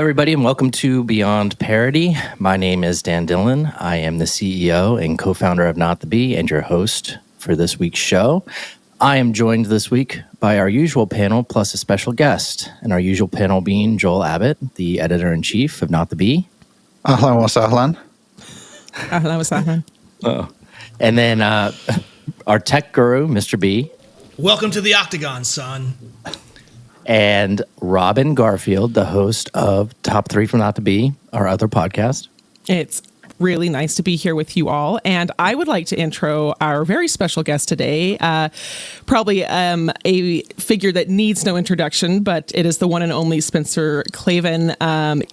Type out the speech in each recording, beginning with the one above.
everybody, and welcome to Beyond Parody. My name is Dan Dillon. I am the CEO and co-founder of Not the Bee and your host for this week's show. I am joined this week by our usual panel plus a special guest, and our usual panel being Joel Abbott, the editor-in-chief of Not the Bee. Ahlan wa sahlan. Ahlan wa sahlan. Oh. And then our tech guru, Mr. B. Welcome to the Octagon, son. And Robin Garfield, the host of Top 3 from Not the Bee, our other podcast. It's really nice to be here with you all. And I would like to intro our very special guest today, probably a figure that needs no introduction, but it is the one and only Spencer Klavan.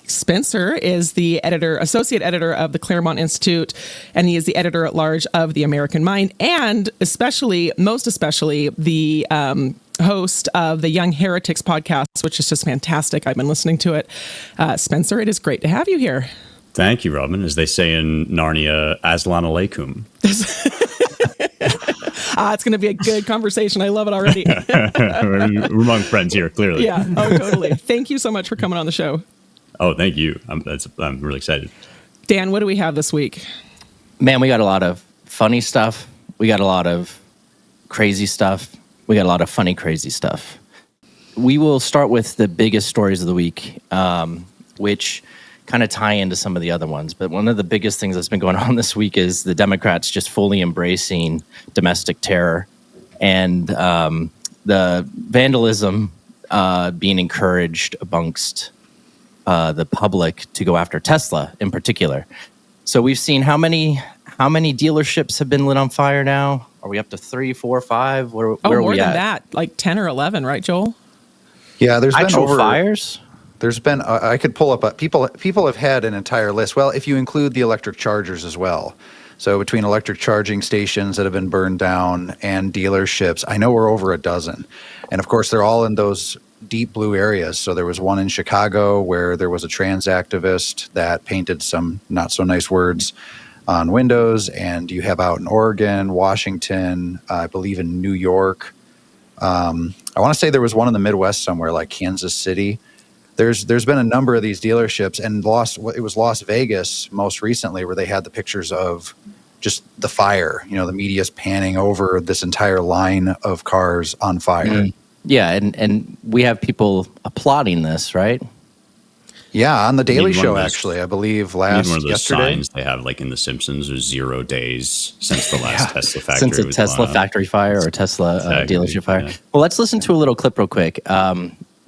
Spencer is the associate editor of the Claremont Institute, and he is the editor-at-large of The American Mind, and most especially, the host of the Young Heretics podcast, which is just fantastic. I've been listening to it. Spencer, it is great to have you here. Thank you, Robin. As they say in Narnia, Aslan alaikum. It's going to be a good conversation. I love it already. We're among friends here, clearly. Yeah, oh, totally. Thank you so much for coming on the show. Oh, thank you. I'm really excited. Dan, what do we have this week? Man, we got a lot of funny stuff. We got a lot of crazy stuff. We got a lot of funny, crazy stuff. We will start with the biggest stories of the week, which kind of tie into some of the other ones. But one of the biggest things that's been going on this week is the Democrats just fully embracing domestic terror and the vandalism being encouraged amongst the public to go after Tesla in particular. So we've seen how many dealerships have been lit on fire now? Are we up to 3, 4, 5? Where are more we than at? that, like 10 or 11, right, Joel? Yeah, there's been actual fires. There's been, I could pull up, people have had an entire list. Well, if you include the electric chargers as well. So between electric charging stations that have been burned down and dealerships, I know we're over a dozen. And of course, they're all in those deep blue areas. So there was one in Chicago where there was a trans activist that painted some not so nice words on windows. And you have out in Oregon, Washington, I believe in New York. I want to say there was one in the Midwest somewhere like Kansas City. There's been a number of these dealerships, and it was Las Vegas most recently where they had the pictures of just the fire. You know, the media's panning over this entire line of cars on fire. Mm. Yeah, and we have people applauding this, right? Yeah, on the Daily Show, actually, I believe one of those yesterday. signs they have, like in The Simpsons, there's 0 days since the last Tesla factory. Since a Tesla factory fire or a Tesla dealership fire. Yeah. Well, let's listen to a little clip real quick.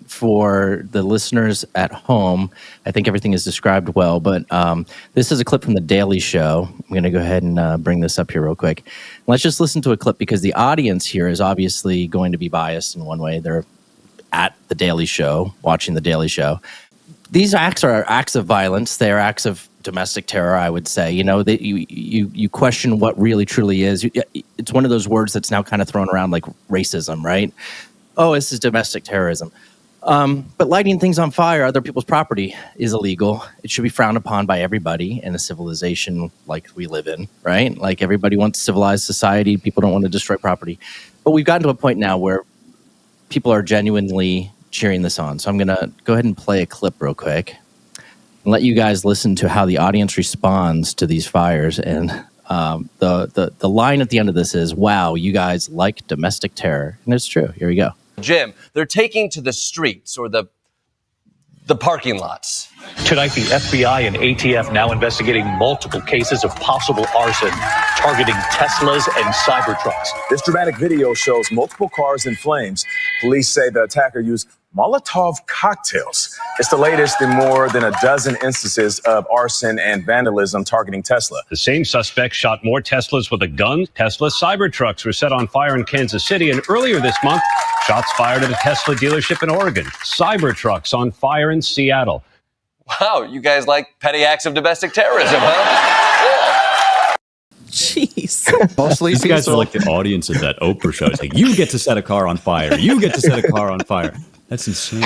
For the listeners at home, I think everything is described well, but this is a clip from The Daily Show. I'm going to go ahead and bring this up here real quick. Let's just listen to a clip because the audience here is obviously going to be biased in one way. They're at The Daily Show, watching The Daily Show. These acts are acts of violence. They are acts of domestic terror, I would say. You know, that you question what really truly is. It's one of those words that's now kind of thrown around like racism, right? Oh, this is domestic terrorism. But lighting things on fire, other people's property, is illegal. It should be frowned upon by everybody in a civilization like we live in, right? Like everybody wants civilized society. People don't want to destroy property. But we've gotten to a point now where people are genuinely cheering this on. So I'm going to go ahead and play a clip real quick and let you guys listen to how the audience responds to these fires. And the line at the end of this is, wow, you guys like domestic terror. And it's true. Here we go. Jim, they're taking to the streets or the parking lots. Tonight, the FBI and ATF now investigating multiple cases of possible arson targeting Teslas and Cybertrucks. This dramatic video shows multiple cars in flames. Police say the attacker used Molotov cocktails. It's the latest in more than a dozen instances of arson and vandalism targeting Tesla. The same suspect shot more Teslas with a gun. Tesla Cybertrucks were set on fire in Kansas City, and earlier this month, shots fired at a Tesla dealership in Oregon. Cybertrucks on fire in Seattle. Wow, you guys like petty acts of domestic terrorism, huh? Jeez. Mostly These guys are like the audience of that Oprah show. It's like, you get to set a car on fire. You get to set a car on fire. That's insane.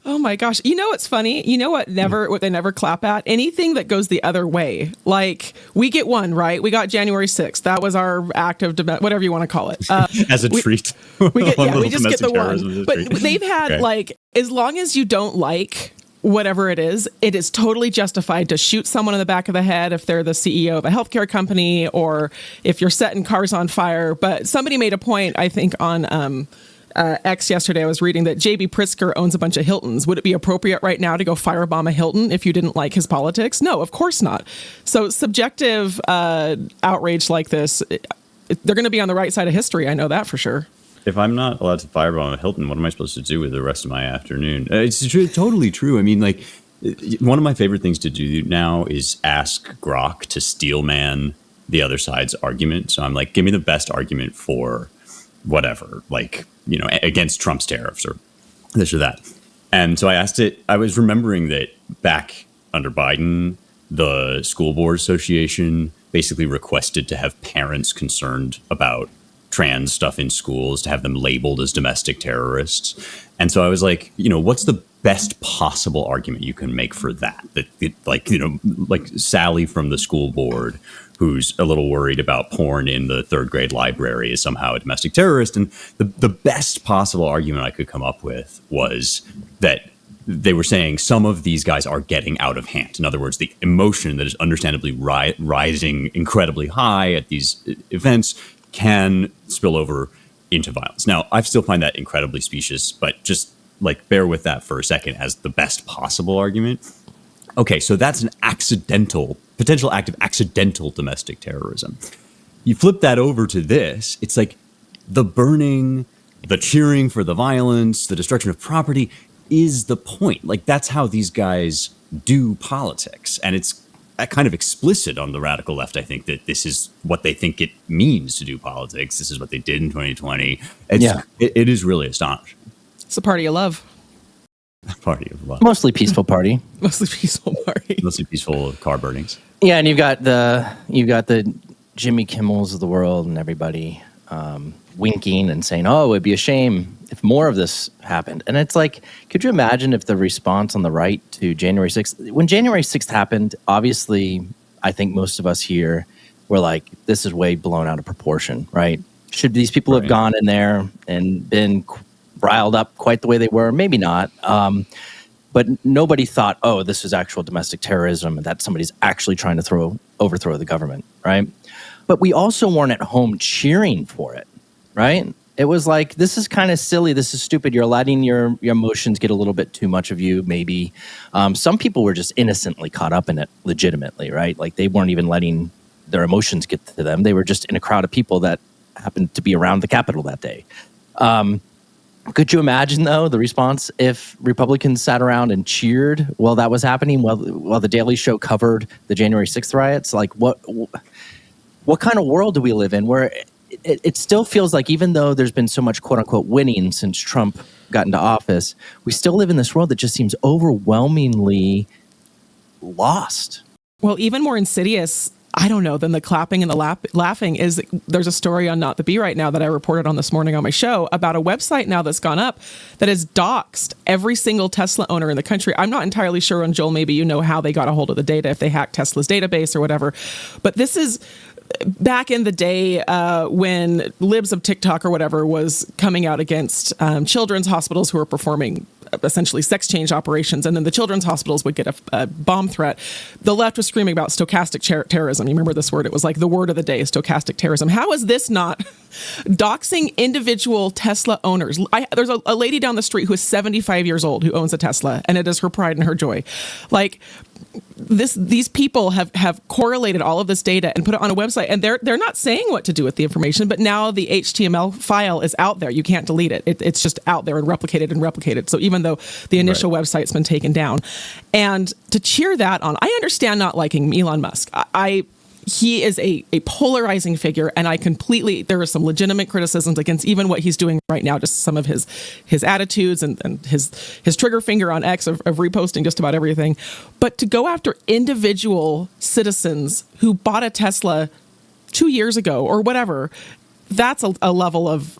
Oh my gosh. You know what's funny? You know what they never clap at? Anything that goes the other way. Like, we get one, right? We got January 6th. That was our act of whatever you want to call it. As a treat. We just get the one. But they've had, like, as long as you don't like whatever it is totally justified to shoot someone in the back of the head if they're the CEO of a healthcare company or if you're setting cars on fire. But somebody made a point, I think, on X yesterday. I was reading that J.B. Pritzker owns a bunch of Hiltons. Would it be appropriate right now to go firebomb a Hilton if you didn't like his politics? No, of course not. So subjective outrage like this, they're going to be on the right side of history. I know that for sure. If I'm not allowed to firebomb a Hilton, what am I supposed to do with the rest of my afternoon? It's totally true. I mean, like, one of my favorite things to do now is ask Grok to steelman the other side's argument. So I'm like, give me the best argument for whatever, like, you know, against Trump's tariffs or this or that. And so I asked it. I was remembering that back under Biden, the School Board Association basically requested to have parents concerned about trans stuff in schools to have them labeled as domestic terrorists. And so I was like, you know, what's the best possible argument you can make for that? Like, you know, like Sally from the school board, who's a little worried about porn in the third grade library, is somehow a domestic terrorist. And the best possible argument I could come up with was that they were saying some of these guys are getting out of hand. In other words, the emotion that is understandably rising incredibly high at these events can spill over into violence. Now, I still find that incredibly specious, but just like bear with that for a second as the best possible argument. Okay, so that's an potential act of accidental domestic terrorism. You flip that over to this, it's like the burning, the cheering for the violence, the destruction of property is the point. Like, that's how these guys do politics. And it's kind of explicit on the radical left, I think, that this is what they think it means to do politics. This is what they did in 2020. It is really astonishing. It's a party of love. A party of love. Mostly peaceful party. Mostly peaceful party. Mostly peaceful car burnings. Yeah, and you've got the Jimmy Kimmels of the world and everybody winking and saying, "Oh, it'd be a shame if more of this happened." And it's like, could you imagine if the response on the right to January 6th, when January 6th happened, obviously, I think most of us here were like, this is way blown out of proportion, right? Should these people have gone in there and been riled up quite the way they were? Maybe not. But nobody thought, oh, this is actual domestic terrorism and that somebody's actually trying to overthrow the government, right? But we also weren't at home cheering for it, right? It was like, this is kind of silly. This is stupid. You're letting your emotions get a little bit too much of you, maybe. Some people were just innocently caught up in it legitimately, right? Like they weren't even letting their emotions get to them. They were just in a crowd of people that happened to be around the Capitol that day. Could you imagine, though, the response if Republicans sat around and cheered while that was happening, while the Daily Show covered the January 6th riots? Like, what kind of world do we live in where it still feels like, even though there's been so much quote-unquote winning since Trump got into office, we still live in this world that just seems overwhelmingly lost? Well, even more insidious, I don't know, than the clapping and the laughing is there's a story on Not the Bee right now that I reported on this morning on my show about a website now that's gone up that has doxed every single Tesla owner in the country. I'm not entirely sure, and Joel, maybe you know how they got a hold of the data, if they hacked Tesla's database or whatever. But this is back in the day when libs of TikTok or whatever was coming out against children's hospitals who were performing essentially sex change operations, and then the children's hospitals would get a bomb threat. The left was screaming about stochastic terrorism. You remember this word? It was like the word of the day, stochastic terrorism. How is this not doxing individual Tesla owners? There's a lady down the street who is 75 years old who owns a Tesla, and it is her pride and her joy. Like, these people have correlated all of this data and put it on a website, and they're not saying what to do with the information, but now the HTML file is out there. You can't delete it. It's just out there and replicated. So even though the initial website's been taken down, and to cheer that on, I understand not liking Elon Musk. He is a polarizing figure, and there are some legitimate criticisms against even what he's doing right now, just some of his attitudes and his trigger finger on X of reposting just about everything. But to go after individual citizens who bought a Tesla 2 years ago or whatever, that's a level of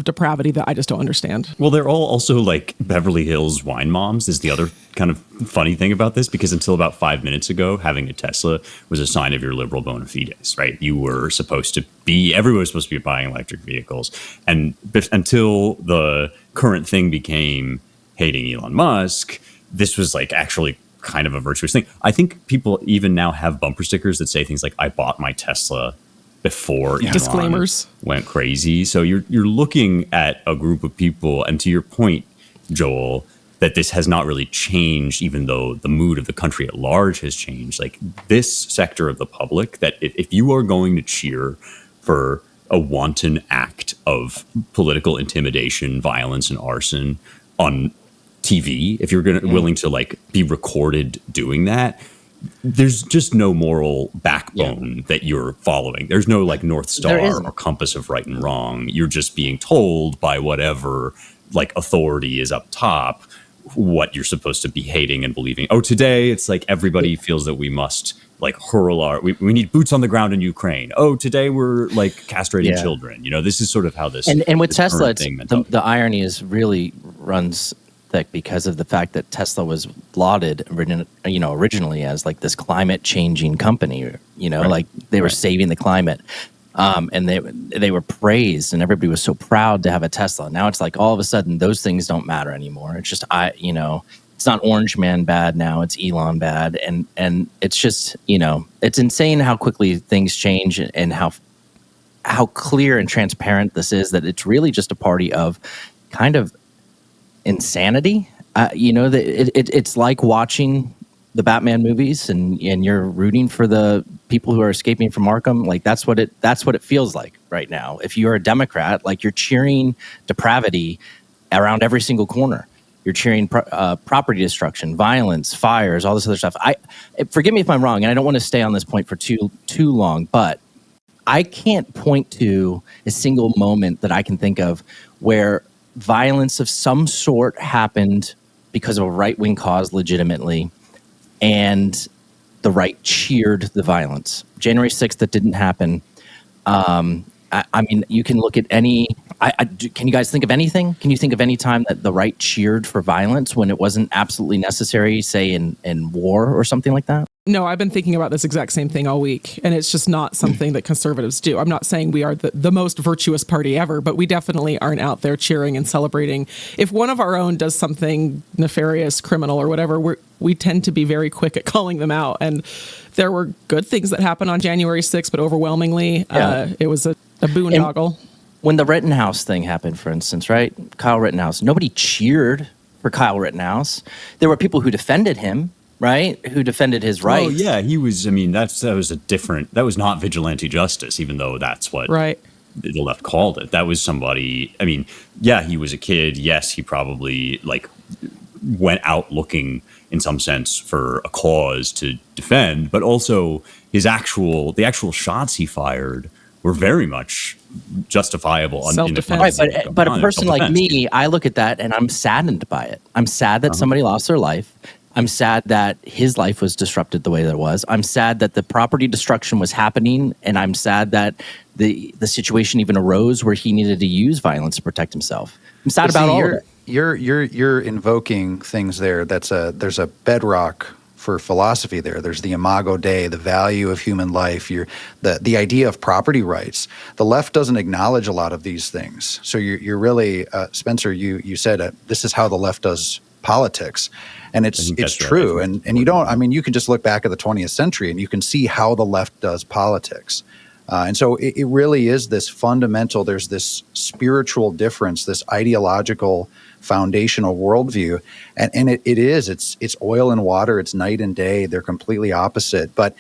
depravity that I just don't understand. Well, they're all also like Beverly Hills wine moms is the other kind of funny thing about this, because until about 5 minutes ago, having a Tesla was a sign of your liberal bona fides, right? Everyone was supposed to be buying electric vehicles. And until the current thing became hating Elon Musk, this was like actually kind of a virtuous thing. I think people even now have bumper stickers that say things like, I bought my Tesla before Elon disclaimers went crazy. So you're looking at a group of people, and to your point, Joel, that this has not really changed, even though the mood of the country at large has changed. Like this sector of the public, that if you are going to cheer for a wanton act of political intimidation, violence, and arson on TV, if you're willing to like be recorded doing that, there's just no moral backbone that you're following. There's no like North Star or compass of right and wrong. You're just being told by whatever like authority is up top what you're supposed to be hating and believing. Oh, today it's like everybody feels that we must like hurl we need boots on the ground in Ukraine. Oh, today we're like castrating children. You know, this is sort of how this and with this Tesla, the irony is really runs thick because of the fact that Tesla was lauded, originally as like this climate changing company, like they were saving the climate. And they were praised, and everybody was so proud to have a Tesla. Now it's like all of a sudden those things don't matter anymore. It's just it's not Orange Man bad now; it's Elon bad, and it's just it's insane how quickly things change and how clear and transparent this is. That it's really just a party of kind of insanity. It's like watching the Batman movies and you're rooting for the people who are escaping from Arkham. Like that's what it feels like right now. If you're a Democrat, like you're cheering depravity around every single corner. You're cheering property destruction, violence, fires, all this other stuff. Forgive me if I'm wrong, and I don't want to stay on this point for too long, but I can't point to a single moment that I can think of where violence of some sort happened because of a right-wing cause legitimately, and the right cheered the violence. January 6th, that didn't happen. I mean, you can look at any... can you guys think of anything? Can you think of any time that the right cheered for violence when it wasn't absolutely necessary, say in war or something like that? No, I've been thinking about this exact same thing all week, and it's just not something that conservatives do. I'm not saying we are the most virtuous party ever, but we definitely aren't out there cheering and celebrating. If one of our own does something nefarious, criminal, or whatever, we tend to be very quick at calling them out. And there were good things that happened on January 6th, but overwhelmingly, it was a boondoggle. When the Rittenhouse thing happened, for instance, right? Kyle Rittenhouse, nobody cheered for Kyle Rittenhouse. There were people who defended him, right? Who defended his rights. Oh yeah, he was. I mean, that was not vigilante justice, even though that's what the left called it. That was somebody. I mean, yeah, he was a kid. Yes, he probably like went out looking in some sense for a cause to defend, but also the actual shots he fired were very much justifiable. Self-defense. Right, but a person like me, I look at that and I'm saddened by it. I'm sad that somebody lost their life. I'm sad that his life was disrupted the way that it was. I'm sad that the property destruction was happening, and I'm sad that the situation even arose where he needed to use violence to protect himself. I'm sad about all of it. You're invoking things there. There's a bedrock for philosophy there. There's the imago Dei, the value of human life, the idea of property rights. The left doesn't acknowledge a lot of these things. So you're really, Spencer, you said this is how the left does politics. And it's true. And you don't, I mean, you can just look back at the 20th century and you can see how the left does politics. And so it really is this fundamental, there's this spiritual difference, this ideological foundational worldview. And it's oil and water, it's night and day, they're completely opposite. But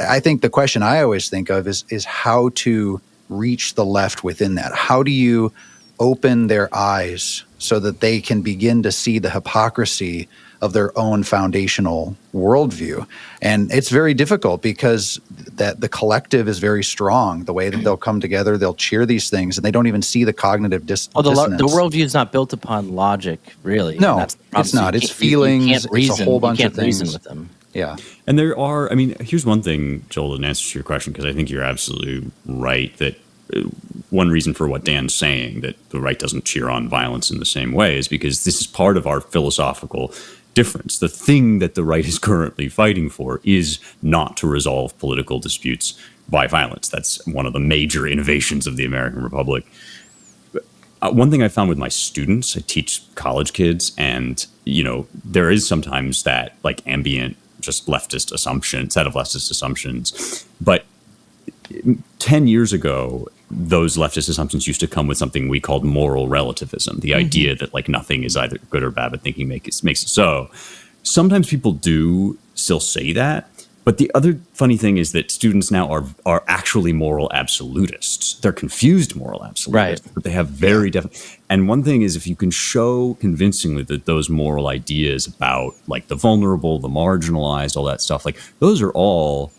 I think the question I always think of is how to reach the left within that. How do you open their eyes so that they can begin to see the hypocrisy of their own foundational worldview? And it's very difficult because that the collective is very strong. The way that they'll come together, they'll cheer these things, and they don't even see the cognitive dissonance. The worldview is not built upon logic, really. No, it's not. It's feelings. It's a whole bunch of things. Reason with them. Yeah. And there are, I mean, here's one thing, Joel, in answer to your question, because I think you're absolutely right that one reason for what Dan's saying, that the right doesn't cheer on violence in the same way, is because this is part of our philosophical difference. The thing that the right is currently fighting for is not to resolve political disputes by violence. That's one of the major innovations of the American Republic. one thing I found with my students, I teach college kids, and there is sometimes that like ambient, just leftist assumption, set of leftist assumptions. But 10 years ago, those leftist assumptions used to come with something we called moral relativism, the idea that like nothing is either good or bad, but thinking makes it so. Sometimes people do still say that. But the other funny thing is that students now are actually moral absolutists. They're confused moral absolutists, right? But they have very definite. And one thing is, if you can show convincingly that those moral ideas about like the vulnerable, the marginalized, all that stuff, like those are all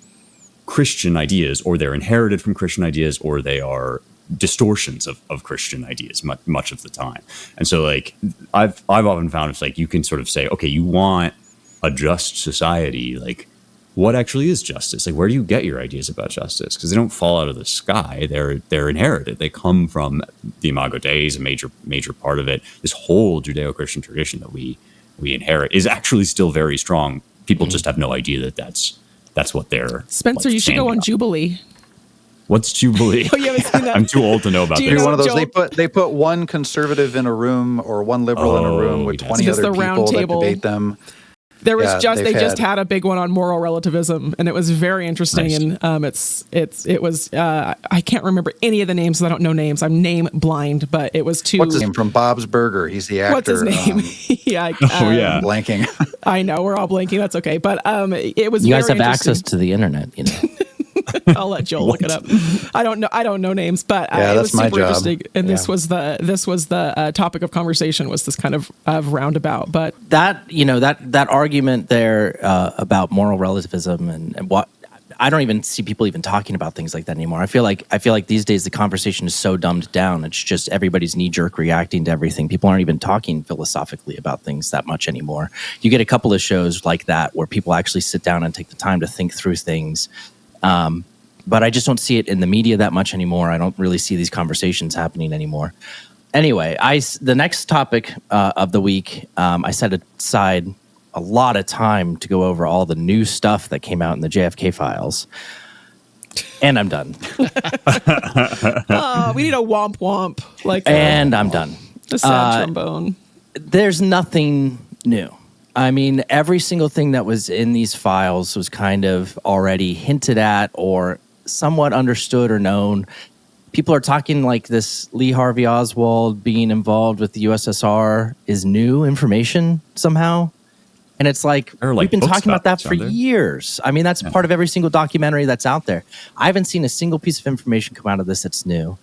Christian ideas, or they're inherited from Christian ideas, or they are distortions of Christian ideas much of the time. And so like I've often found it's like you can sort of say, okay, you want a just society, like what actually is justice? Like, where do you get your ideas about justice? Because they don't fall out of the sky. They're inherited. They come from the Imago Dei, is a major part of it. This whole Judeo-Christian tradition that we inherit is actually still very strong. People just have no idea that that's what they're. Spencer, like, you should go on Jubilee. What's Jubilee? Oh, you haven't seen that? I'm too old to know about Maybe this. one of those. They put one conservative in a room or one liberal in a room with 20 just other the round people that table. debate them. There was they just had a big one on moral relativism, and it was very interesting. Nice. And it was I can't remember any of the names. I don't know names. I'm name blind, but it was two. What's his name from Bob's Burger? He's the actor. What's his name? Yeah. I'm blanking. I know we're all blanking. That's okay. But it was. You guys very have access to the internet, you know. I'll let Joel look it up. I don't know names, but yeah, it that's was my super job. interesting. And this was the topic of conversation, was this kind of roundabout. But that argument there about moral relativism and what, I don't even see people even talking about things like that anymore. I feel like these days the conversation is so dumbed down. It's just everybody's knee jerk reacting to everything. People aren't even talking philosophically about things that much anymore. You get a couple of shows like that where people actually sit down and take the time to think through things. But I just don't see it in the media that much anymore. I don't really see these conversations happening anymore. Anyway, the next topic of the week, I set aside a lot of time to go over all the new stuff that came out in the JFK files. And I'm done. Oh, we need a womp womp. I'm done. The sad trombone. There's nothing new. I mean, every single thing that was in these files was kind of already hinted at or somewhat understood or known. People are talking like this Lee Harvey Oswald being involved with the USSR is new information somehow. And it's like, we've been talking about that for years. I mean, that's part of every single documentary that's out there. I haven't seen a single piece of information come out of this that's new.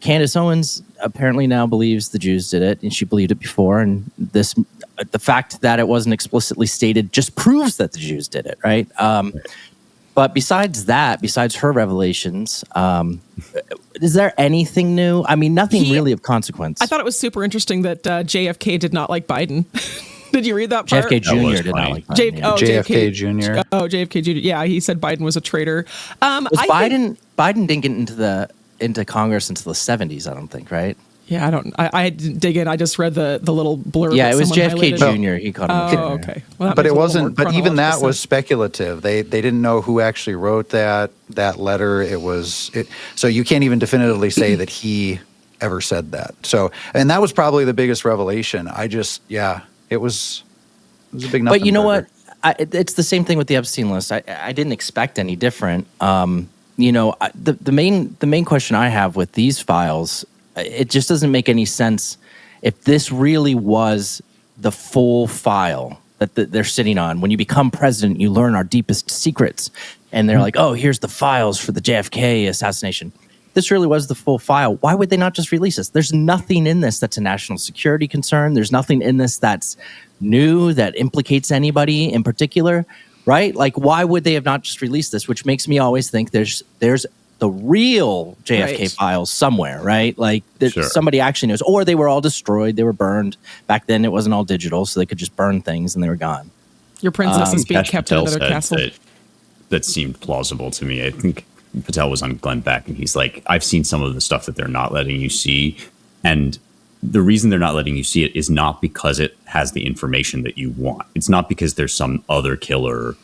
Candace Owens apparently now believes the Jews did it, and she believed it before. And the fact that it wasn't explicitly stated just proves that the Jews did it, right? But besides her revelations, is there anything new? I mean, nothing really of consequence. I thought it was super interesting that JFK did not like Biden. Did you read that part? JFK Jr. did not like Biden. JFK Jr. Oh, JFK Jr. Yeah, he said Biden was a traitor. Biden didn't get into Congress until the 70s, I don't think, right? Yeah, I didn't dig in. I just read the little blurb. Yeah, it was JFK highlighted. Jr. He caught him. Oh, okay. Well, but it wasn't. But even that was speculative. They didn't know who actually wrote that letter. So you can't even definitively say that he ever said that. So, and that was probably the biggest revelation. It was a big nothing. But you know burger. what? It's the same thing with the Epstein list. I didn't expect any different. The main question I have with these files, it just doesn't make any sense if this really was the full file that they're sitting on. When you become president, you learn our deepest secrets. And they're like, oh, here's the files for the JFK assassination. This really was the full file. Why would they not just release this? There's nothing in this that's a national security concern. There's nothing in this that's new, that implicates anybody in particular, right? Like, why would they have not just released this? Which makes me always think there's the real JFK files somewhere, right? Like, somebody actually knows. Or they were all destroyed. They were burned. Back then, it wasn't all digital, so they could just burn things and they were gone. Your princess is being kept in another castle. That seemed plausible to me. I think Patel was on Glenn Beck, and he's like, I've seen some of the stuff that they're not letting you see. And the reason they're not letting you see it is not because it has the information that you want. It's not because there's some other killer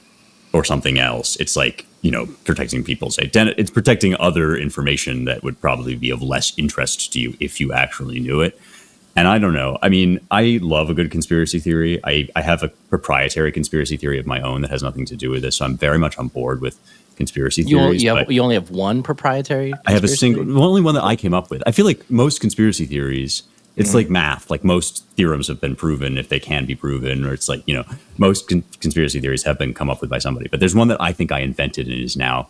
or something else. It's like, protecting people's identity. It's protecting other information that would probably be of less interest to you if you actually knew it. And I don't know. I mean, I love a good conspiracy theory. I have a proprietary conspiracy theory of my own that has nothing to do with this. So I'm very much on board with conspiracy theories. You only have one proprietary? I have the only one that I came up with. I feel like most conspiracy theories, it's like math. Like most theorems have been proven if they can be proven, or it's like, most conspiracy theories have been come up with by somebody. But there's one that I think I invented and is now,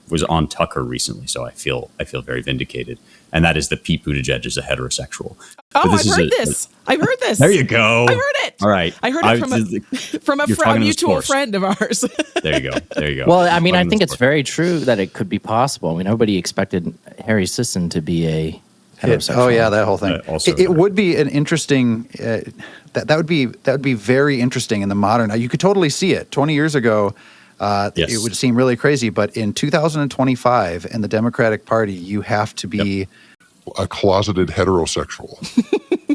was on Tucker recently. So I feel very vindicated. And that is that Pete Buttigieg is a heterosexual. Oh, I've heard this. I've heard this. There you go. I heard it. All right. I heard it from a mutual friend of ours. There you go. Well, I mean, I think it's very true that it could be possible. I mean, nobody expected Harry Sisson to be a heterosexual. That whole thing. It would be an interesting. That would be very interesting in the modern. You could totally see it. 20 years ago, it would seem really crazy. But in 2025, in the Democratic Party, you have to be a closeted heterosexual.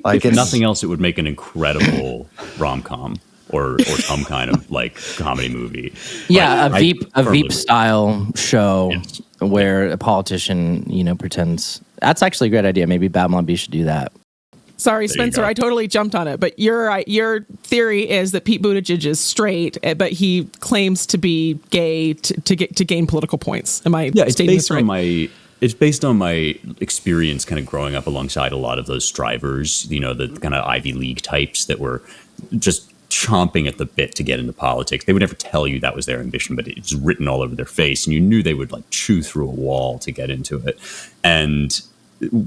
Like, if nothing else, it would make an incredible rom-com or some kind of like comedy movie. Yeah, a Veep style show where a politician, pretends. That's actually a great idea. Maybe Babylon Bee should do that. Sorry, Spencer, I totally jumped on it, but you're right. Your theory is that Pete Buttigieg is straight, but he claims to be gay to gain political points. Am I stating this right? It's based on my experience kind of growing up alongside a lot of those strivers, the kind of Ivy League types that were just chomping at the bit to get into politics. They would never tell you that was their ambition, but it's written all over their face, and you knew they would like chew through a wall to get into it. And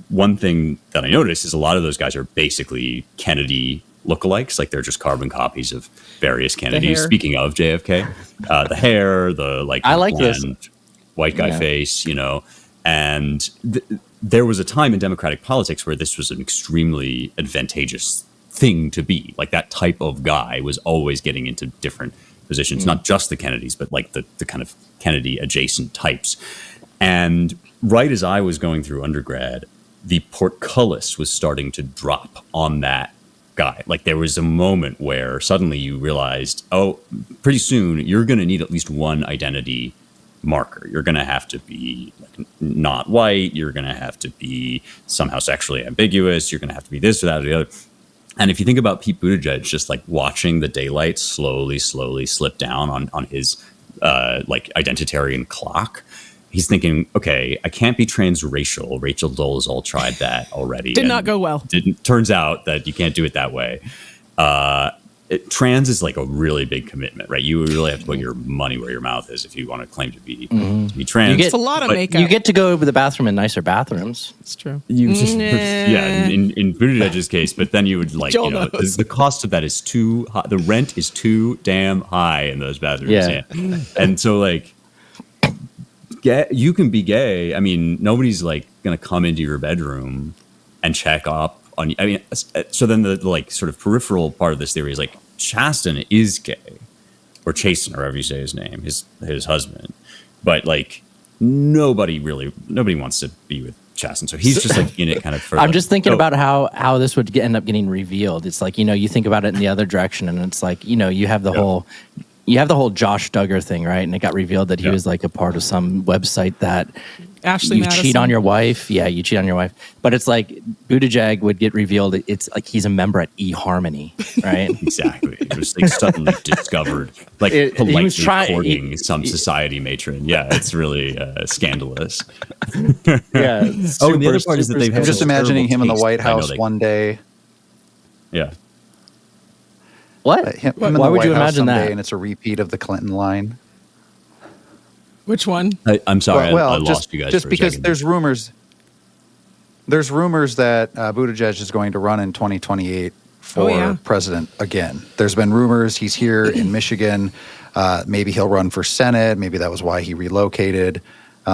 one thing that I noticed is a lot of those guys are basically Kennedy lookalikes, like they're just carbon copies of various Kennedys. Speaking of JFK, the hair, the I like this white guy face, and there was a time in Democratic politics where this was an extremely advantageous thing to be. Like that type of guy was always getting into different positions, not just the Kennedys, but like the kind of Kennedy adjacent types. And right as I was going through undergrad, the portcullis was starting to drop on that guy. Like there was a moment where suddenly you realized, pretty soon you're going to need at least one identity marker. You're going to have to be like not white. You're going to have to be somehow sexually ambiguous. You're going to have to be this or that or the other. And if you think about Pete Buttigieg, just like watching the daylight slowly slip down on his like identitarian clock, he's thinking, okay, I can't be transracial. Rachel Dolezal tried that already. Did not go well. Turns out that you can't do it that way. Trans is like a really big commitment, right? You really have to put your money where your mouth is if you want to claim to be trans. It's a lot of makeup. You get to go to the bathroom in nicer bathrooms. It's true. In Buttigieg's case, but then you would like, the cost of that is too high. The rent is too damn high in those bathrooms. Yeah. And so like, you can be gay. I mean, nobody's like going to come into your bedroom and check up on you. I mean, so then the like sort of peripheral part of this theory is like Chasten is gay, or Chasten, or however you say his name, his husband. But like nobody wants to be with Chasten. So he's just like in it kind of for I'm just thinking about how this would end up getting revealed. It's like, you think about it in the other direction, and it's like, you have the whole Josh Duggar thing, right? And it got revealed that he was like a part of some website that Ashley Madison. Cheat on your wife. Yeah, you cheat on your wife. But it's like Buttigieg would get revealed. It's like he's a member at eHarmony, right? Exactly. It was like suddenly discovered, like politely courting some society matron. Yeah, it's really scandalous. Yeah. And the other part is that they've I'm just imagining him in the White House one day. Yeah. What? Why would you imagine that? And it's a repeat of the Clinton line. Which one? I'm sorry, I lost you guys. Just because there's rumors that Buttigieg is going to run in 2028 for president again. There's been rumors he's here in Michigan. Maybe he'll run for Senate. Maybe that was why he relocated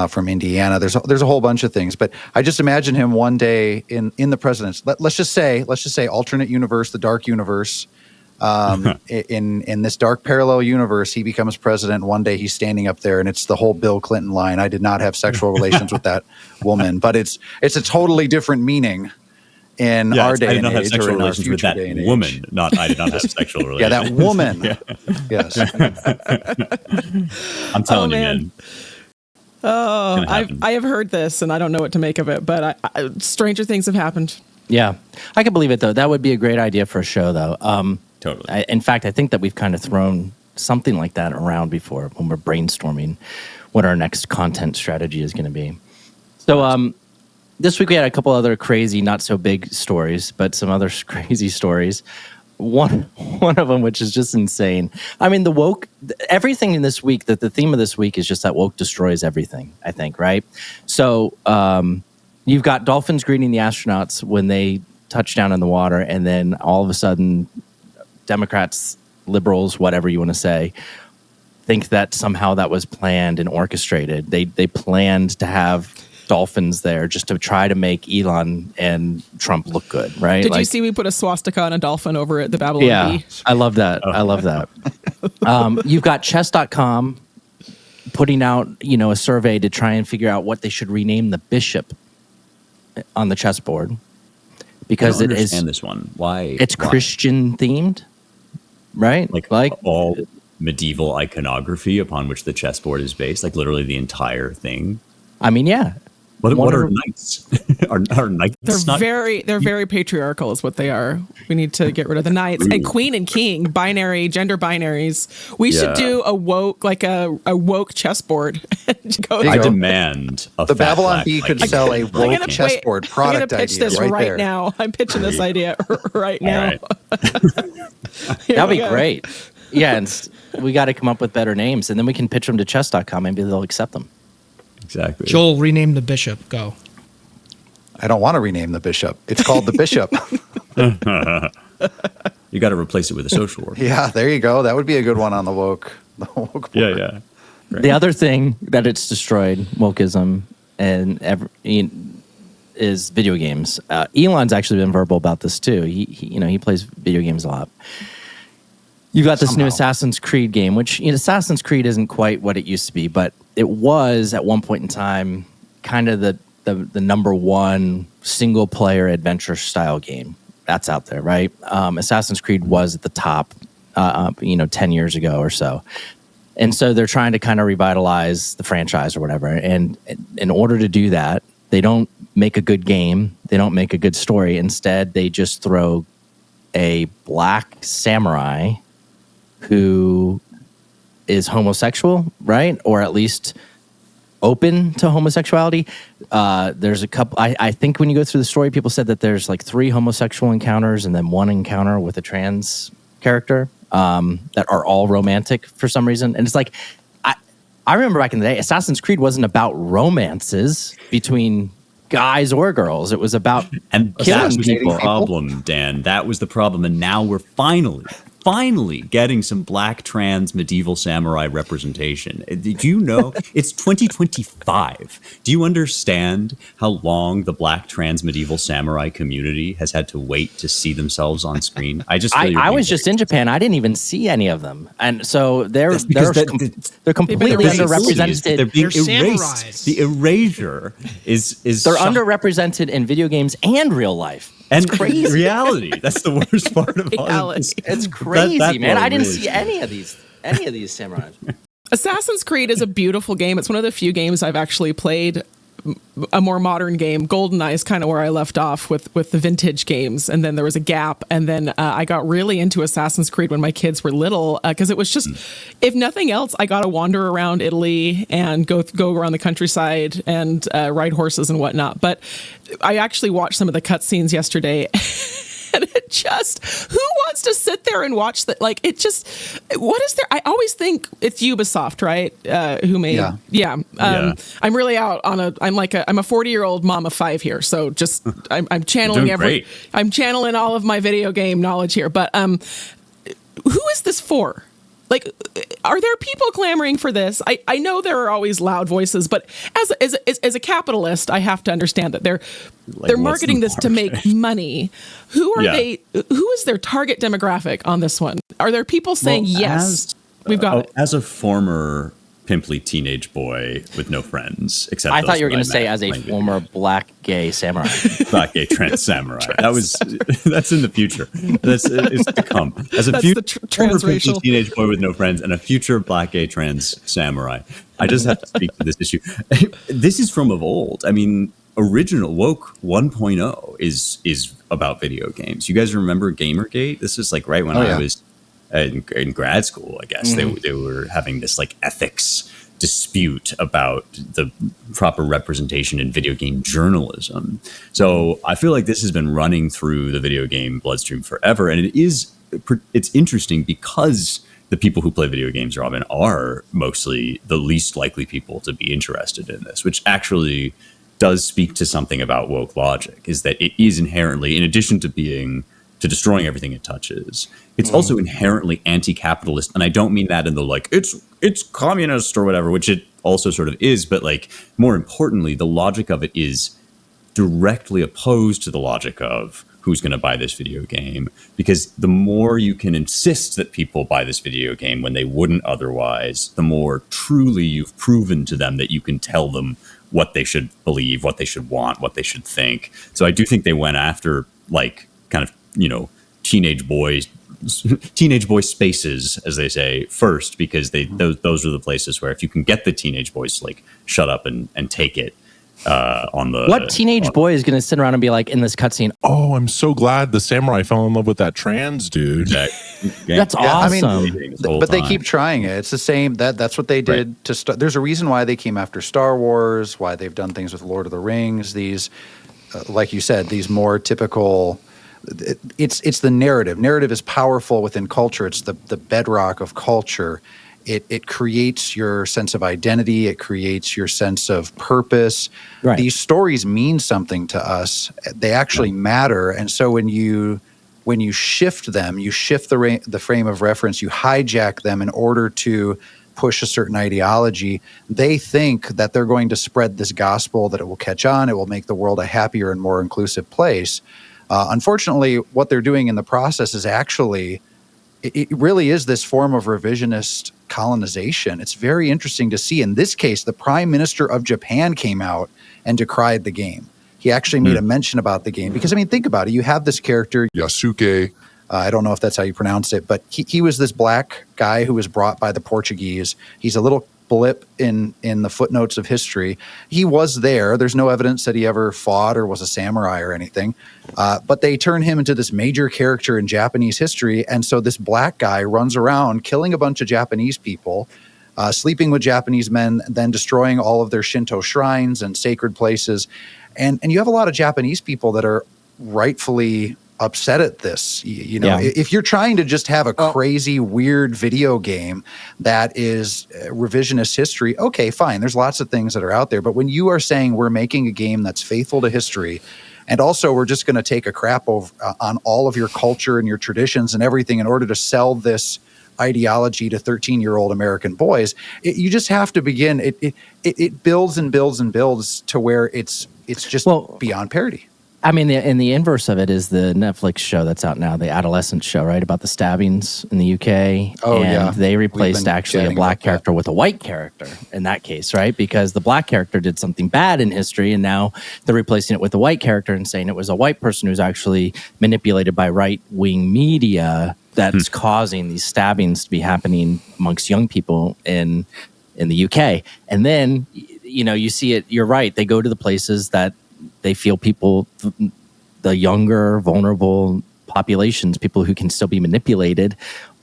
from Indiana. There's a whole bunch of things, but I just imagine him one day in the presidency. Let's just say alternate universe, the dark universe. In this dark parallel universe, he becomes president. One day he's standing up there, and it's the whole Bill Clinton line. I did not have sexual relations with that woman, but it's a totally different meaning. in our day I did and not have age, sexual or in our relations with future that day and age. woman. I did not have sexual relations. Yeah, that woman. Yes. I'm telling you, man. Oh, I have heard this, and I don't know what to make of it, but stranger things have happened. Yeah, I can believe it, though. That would be a great idea for a show, though. Totally. In fact, I think that we've kind of thrown something like that around before when we're brainstorming what our next content strategy is going to be. So this week we had a couple other crazy, not so big stories, but some other crazy stories. One of them, which is just insane. I mean, the woke, everything in this week, that the theme of this week is just that woke destroys everything, I think, right? So you've got dolphins greeting the astronauts when they touch down in the water, and then all of a sudden, Democrats, liberals, whatever you want to say, think that somehow that was planned and orchestrated. They planned to have dolphins there just to try to make Elon and Trump look good, right? Did you see we put a swastika on a dolphin over at the Babylon Bee? I love that. I love that. You've got chess.com putting out, a survey to try and figure out what they should rename the bishop on the chessboard, because I don't understand this one. Why? It's Christian themed, right? Like all medieval iconography upon which the chessboard is based, like literally the entire thing. I mean, yeah. What are knights? are knights? They're very patriarchal, is what they are. We need to get rid of the knights and queen and king, binary gender binaries. We should do a woke chessboard. I demand the Babylon Bee could sell a woke chessboard product. I'm going to pitch this right now. I'm pitching this idea right now. That'd be great. Yeah, and we got to come up with better names, and then we can pitch them to chess.com. Maybe they'll accept them. Exactly. Joel, rename the bishop. Go. I don't want to rename the bishop. It's called the bishop. You got to replace it with a social worker. Yeah, there you go. That would be a good one on the woke board. Yeah. Right. The other thing that it's destroyed, wokeism, is video games. Elon's actually been verbal about this too. He plays video games a lot. You've got this new Assassin's Creed game, which Assassin's Creed isn't quite what it used to be, but it was at one point in time kind of the number one single player adventure style game that's out there, right? Assassin's Creed was at the top, 10 years ago or so. And so they're trying to kind of revitalize the franchise or whatever. And in order to do that, they don't make a good game. They don't make a good story. Instead, they just throw a black samurai who is homosexual, right? Or at least open to homosexuality. There's a couple, I think when you go through the story, people said that there's like 3 homosexual encounters and then 1 encounter with a trans character that are all romantic for some reason. And it's like, I remember back in the day, Assassin's Creed wasn't about romances between guys or girls. It was about and killing that was people. the problem, Dan. That was the problem. And now we're finally getting some black trans medieval samurai representation. Did you know it's 2025? Do you understand how long the black trans medieval samurai community has had to wait to see themselves on screen? I was just in Japan. I didn't even see any of them, and so they're completely underrepresented. They're being erased. Samurais. The erasure is they're underrepresented in video games and real life. And crazy reality. That's the worst part of all of this. It's crazy, man. I didn't see any of these samurais. Assassin's Creed is a beautiful game. It's one of the few games I've actually played. A more modern game. GoldenEye is kind of where I left off with the vintage games, and then there was a gap, and then I got really into Assassin's Creed when my kids were little, because it was just, if nothing else, I got to wander around Italy and go around the countryside and ride horses and whatnot. But I actually watched some of the cutscenes yesterday. And it just, who wants to sit there and watch that? Like, it just, what is there? I always think it's Ubisoft, right? Who made, I'm really out on I'm a 40-year-old mom of 5 here. So just, I'm channeling I'm channeling all of my video game knowledge here. But who is this for? Like, are there people clamoring for this? I know there are always loud voices, but as a capitalist, I have to understand that they're marketing this to make money. Who are they? Who is their target demographic on this one? Are there people saying yes? We've got it. As a former pimply teenage boy with no friends except I thought you were going to say as a former black gay samurai. black gay trans samurai. That's in the future. It's to come. As a That's future the transracial teenage boy with no friends and a future black gay trans samurai. I just have to speak to this issue. This is from of old. I mean, original Woke 1.0 is about video games. You guys remember Gamergate? This is like right when I was in grad school, I guess. They were having this like ethics dispute about the proper representation in video game journalism. So I feel like this has been running through the video game bloodstream forever, and it's interesting because the people who play video games, Robin, are mostly the least likely people to be interested in this, which actually does speak to something about woke logic, is that it is inherently, in addition to destroying everything it touches, it's also inherently anti-capitalist. And I don't mean that in the like, it's communist or whatever, which it also sort of is. But like, more importantly, the logic of it is directly opposed to the logic of who's going to buy this video game. Because the more you can insist that people buy this video game when they wouldn't otherwise, the more truly you've proven to them that you can tell them what they should believe, what they should want, what they should think. So I do think they went after like kind of, teenage boy spaces, as they say, first, because those are the places where if you can get the teenage boys to like shut up and take it on the what teenage boy is going to sit around and be like in this cutscene, Oh, I'm so glad the samurai fell in love with that trans dude. that's awesome. I mean, but they keep trying it. It's the same. That's what they did to start. There's a reason why they came after Star Wars, why they've done things with Lord of the Rings. These, like you said, these more typical. It's the narrative. Narrative is powerful within culture. It's the bedrock of culture. It creates your sense of identity. It creates your sense of purpose. Right. These stories mean something to us. They actually matter. And so when you shift them, you shift the frame of reference, you hijack them in order to push a certain ideology. They think that they're going to spread this gospel, that it will catch on, it will make the world a happier and more inclusive place. Unfortunately, what they're doing in the process is actually, it really is this form of revisionist colonization. It's very interesting to see. In this case, the Prime Minister of Japan came out and decried the game. He actually made a mention about the game. Because, I mean, think about it. You have this character, Yasuke. I don't know if that's how you pronounce it, but he was this black guy who was brought by the Portuguese. He's a little blip in the footnotes of history. He was there. There's no evidence that he ever fought or was a samurai or anything. But they turn him into this major character in Japanese history. And so this black guy runs around killing a bunch of Japanese people, sleeping with Japanese men, then destroying all of their Shinto shrines and sacred places. And you have a lot of Japanese people that are rightfully upset at this. If you're trying to just have a crazy, weird video game that is revisionist history, okay, fine. There's lots of things that are out there. But when you are saying we're making a game that's faithful to history, and also we're just going to take a crap on all of your culture and your traditions and everything in order to sell this ideology to 13-year-old American boys, you just have to begin. It builds and builds and builds to where it's just beyond parody. I mean, the inverse of it is the Netflix show that's out now, the Adolescent show, right, about the stabbings in the UK. Oh, and yeah. they replaced actually a black about character with a white character in that case, right? Because the black character did something bad in history, and now they're replacing it with a white character and saying it was a white person who's actually manipulated by right-wing media that's causing these stabbings to be happening amongst young people in the UK. And then, you see it, you're right, they go to the places that they feel people, the younger, vulnerable populations, people who can still be manipulated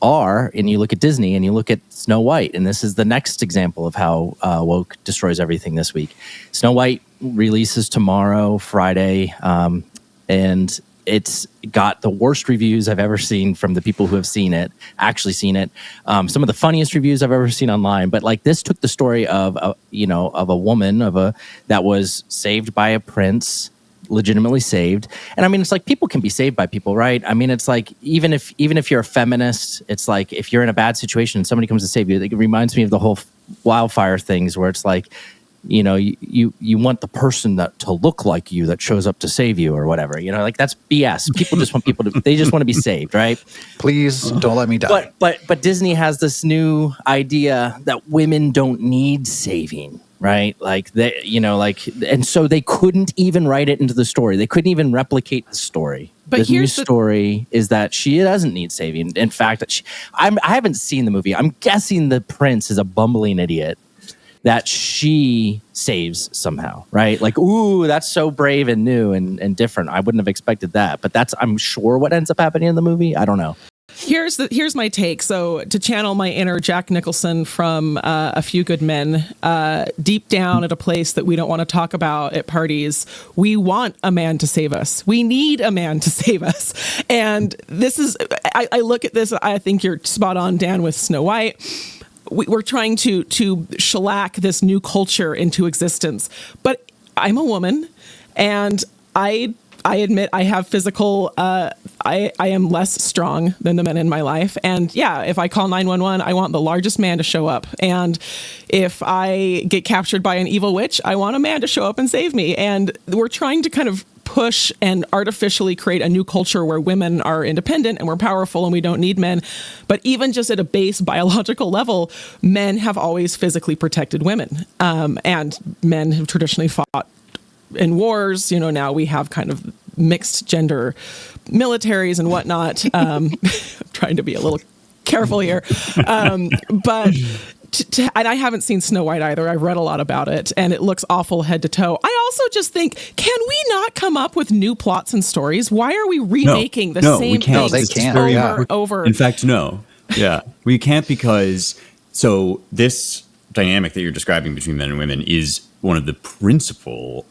are, and you look at Disney and you look at Snow White, and this is the next example of how woke destroys everything this week. Snow White releases tomorrow, Friday, and it's got the worst reviews I've ever seen from the people who have actually seen it. Some of the funniest reviews I've ever seen online. But like this took the story of a woman that was saved by a prince, legitimately saved. And I mean, it's like people can be saved by people, right? I mean, it's like even if you're a feminist, it's like if you're in a bad situation and somebody comes to save you, it reminds me of the whole wildfire things where it's like, you want the person to look like you that shows up to save you or whatever. Like that's BS. People just want they just want to be saved, right? Please don't let me die. But Disney has this new idea that women don't need saving, right? Like and so they couldn't even write it into the story. They couldn't even replicate the story. But the new story is that she doesn't need saving. In fact, I haven't seen the movie. I'm guessing the prince is a bumbling idiot that she saves somehow, right? Like, ooh, that's so brave and new and different. I wouldn't have expected that. But that's, I'm sure, what ends up happening in the movie. I don't know. Here's my take. So to channel my inner Jack Nicholson from A Few Good Men, deep down at a place that we don't want to talk about at parties, we want a man to save us. We need a man to save us. And this is, I look at this, I think you're spot on, Dan, with Snow White. We're trying to shellac this new culture into existence. But I'm a woman, and I admit I have physical, I am less strong than the men in my life. And yeah, if I call 911, I want the largest man to show up. And if I get captured by an evil witch, I want a man to show up and save me. And we're trying to kind of push and artificially create a new culture where women are independent and we're powerful and we don't need men. But even just at a base biological level, men have always physically protected women. And men have traditionally fought in wars. Now we have kind of mixed gender militaries and whatnot. I'm trying to be a little careful here. But and I haven't seen Snow White either. I've read a lot about it, and it looks awful head to toe. I also just think, can we not come up with new plots and stories? Why are we remaking the same thing over? In fact, no. Yeah, we can't, because so this dynamic that you're describing between men and women is one of the principal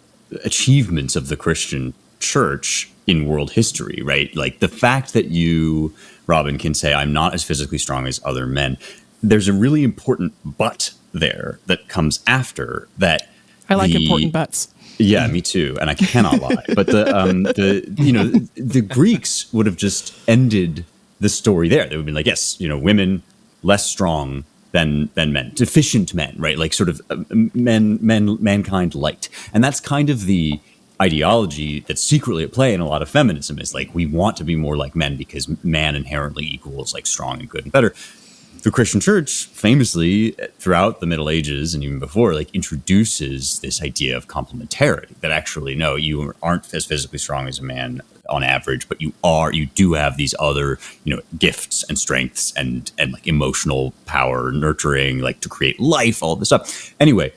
achievements of the Christian church in world history, right? Like the fact that you, Robin, can say, I'm not as physically strong as other men. There's a really important but there that comes after that. I like important buts. Yeah, me too. And I cannot lie. But the Greeks would have just ended the story there. They would be like, yes, women less strong than men, deficient men, right? Like sort of mankind light. And that's kind of the ideology that's secretly at play in a lot of feminism, is like, we want to be more like men because man inherently equals like strong and good and better. The Christian church famously throughout the Middle Ages and even before, like, introduces this idea of complementarity, that actually, no, you aren't as physically strong as a man on average, but you do have these other, gifts and strengths and like emotional power, nurturing, like to create life, all this stuff. Anyway,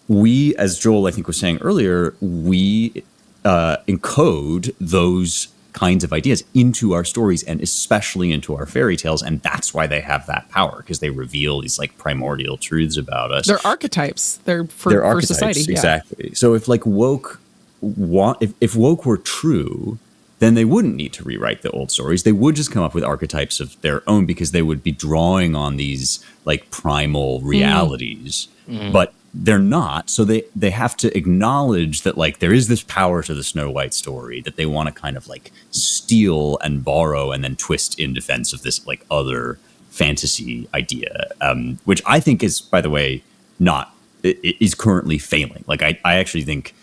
we, as Joel, I think, was saying earlier, we encode those kinds of ideas into our stories and especially into our fairy tales, and that's why they have that power, because they reveal these like primordial truths about us. They're archetypes. They're archetypes, society. Exactly. Yeah. So if like if woke were true, then they wouldn't need to rewrite the old stories. They would just come up with archetypes of their own, because they would be drawing on these like primal realities. But they're not, so they have to acknowledge that like there is this power to the Snow White story that they want to kind of like steal and borrow and then twist in defense of this like other fantasy idea, which I think is, by the way, is currently failing. Like I actually think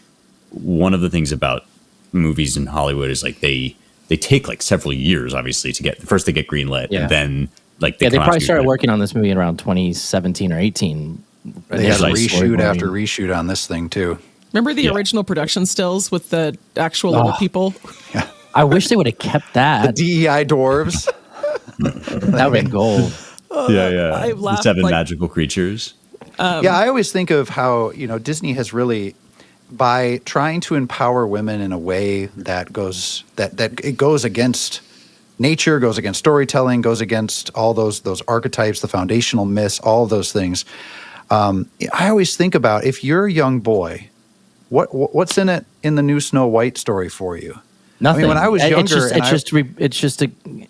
one of the things about movies in Hollywood is like they take like several years, obviously, to get greenlit, and then like they probably started working on this movie in around 2017 or 18. They had reshoot after reshoot on this thing too. Remember the original production stills with the actual little people? Yeah. I wish they would have kept that. The DEI dwarves. That would be gold. Yeah. The 7 magical creatures. I always think of how, Disney has really, by trying to empower women in a way that goes against nature, goes against storytelling, goes against all those archetypes, the foundational myths, all of those things. I always think about, if you're a young boy, what's in it in the new Snow White story for you? Nothing. I mean, when I was younger,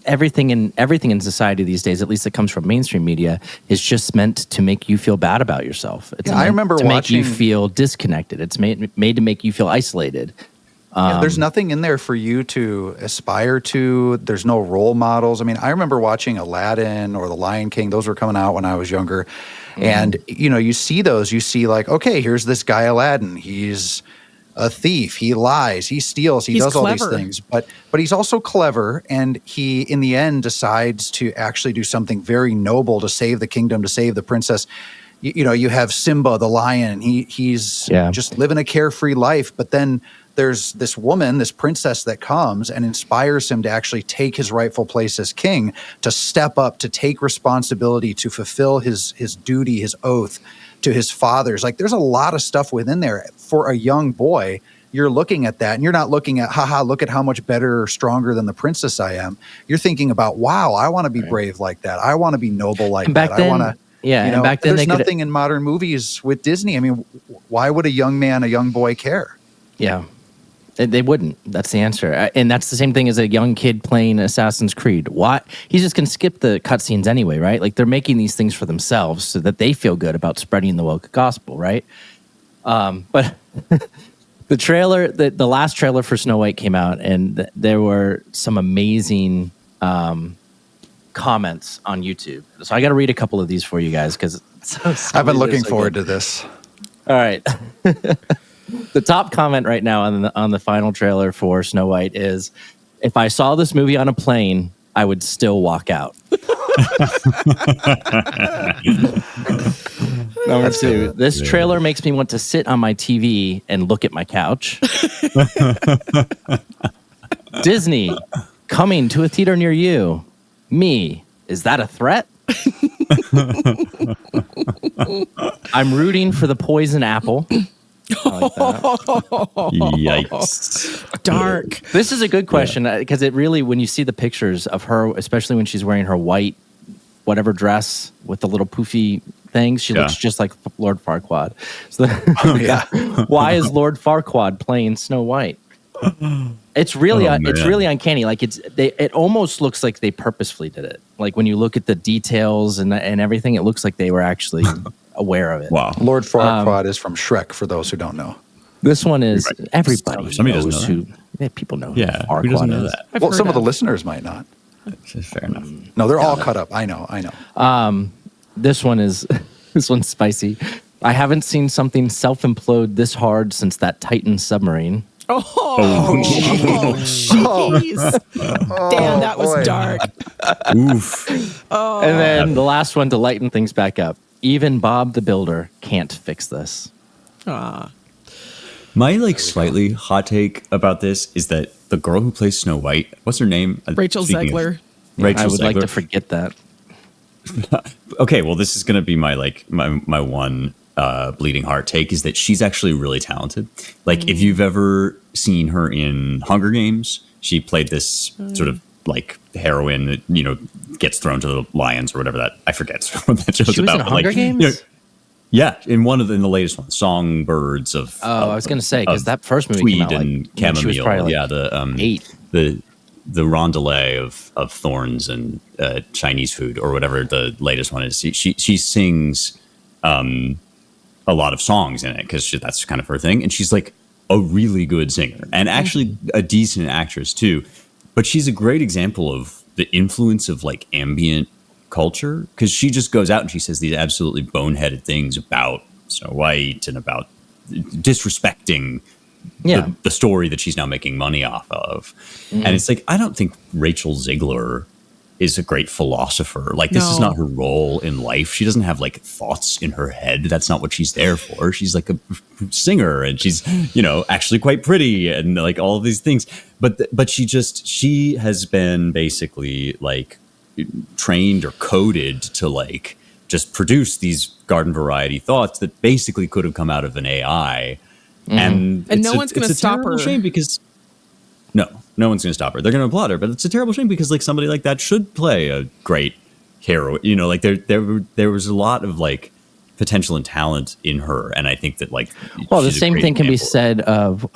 everything in society these days, at least that comes from mainstream media, is just meant to make you feel bad about yourself. It's I remember to watching, make you feel disconnected. It's made to make you feel isolated. There's nothing in there for you to aspire to. There's no role models. I mean, I remember watching Aladdin or The Lion King. Those were coming out when I was younger. And, you see those, you see like, okay, here's this guy Aladdin. He's a thief. He lies. He steals. He's does clever. All these things. But he's also clever. And he, in the end, decides to actually do something very noble to save the kingdom, to save the princess. You have Simba, the lion. He's just living a carefree life. But then there's this woman, this princess that comes and inspires him to actually take his rightful place as king, to step up, to take responsibility, to fulfill his duty, his oath to his fathers. Like, there's a lot of stuff within there. For a young boy, you're looking at that and you're not looking at, look at how much better or stronger than the princess I am. You're thinking about, wow, I want to be brave like that. I want to be noble like that. I want to, and back then there's nothing in modern movies with Disney. I mean, why would a young boy care? Yeah. They wouldn't. That's the answer. And that's the same thing as a young kid playing Assassin's Creed. Why? He's just going to skip the cutscenes anyway, right? Like, they're making these things for themselves so that they feel good about spreading the woke gospel, right? But the trailer, the last trailer for Snow White came out, and there were some amazing comments on YouTube. So I got to read a couple of these for you guys because I've been looking forward to this. All right. The top comment right now on the final trailer for Snow White is, if I saw this movie on a plane, I would still walk out. Number two, this trailer makes me want to sit on my TV and look at my couch. Disney, coming to a theater near you. Me, is that a threat? I'm rooting for the poison apple. I like that. Yikes. Dark. This is a good question because it really, when you see the pictures of her, especially when she's wearing her white whatever dress with the little poofy things, she looks just like Lord Farquaad. So why is Lord Farquaad playing Snow White? It's really it's really uncanny. Like, it almost looks like they purposefully did it. Like, when you look at the details and everything, it looks like they were actually aware of it. Wow. Lord Farquaad is from Shrek, for those who don't know. This one is everybody Somebody knows doesn't know who people know Yeah, who who doesn't Farquaad know is. that? Well, some of the listeners might not. Fair enough. No, they're all cut up. I know. This one is this one's spicy. I haven't seen something self-implode this hard since that Titan submarine. Jeez. Damn, that was dark. Oof. And then the last one to lighten things back up. Even Bob the Builder can't fix this. My slightly hot take about this is that the girl who plays Snow White, what's her name? Rachel Zegler. I would like to forget that. Okay, well, this is going to be my my one bleeding heart take, is that she's actually really talented. Like, if you've ever seen her in Hunger Games, she played this sort of heroine that gets thrown to the lions or whatever that, I forget what that show's she was about. In Hunger Games? In in the latest one, Songbirds of. I was going to say, because that first movie Tweed came out and when she was chamomile. probably 8. The rondelay of thorns and Chinese food, or whatever the latest one is. She sings a lot of songs in it because that's kind of her thing, and she's like a really good singer and actually a decent actress too. But she's a great example of the influence of ambient culture, because she just goes out and she says these absolutely boneheaded things about Snow White and about disrespecting the story that she's now making money off of. And it's I don't think Rachel Zegler is a great philosopher. This is not her role in life. She doesn't have thoughts in her head. That's not what she's there for. She's a singer, and she's actually quite pretty, and all of these things. But she has been basically trained or coded to just produce these garden variety thoughts that basically could have come out of an AI. And no one's going to stop her. Shame, because no one's going to stop her. They're going to applaud her, but it's a terrible shame, because somebody like that should play a great hero. There was a lot of potential and talent in her, and I think that the same thing can be said of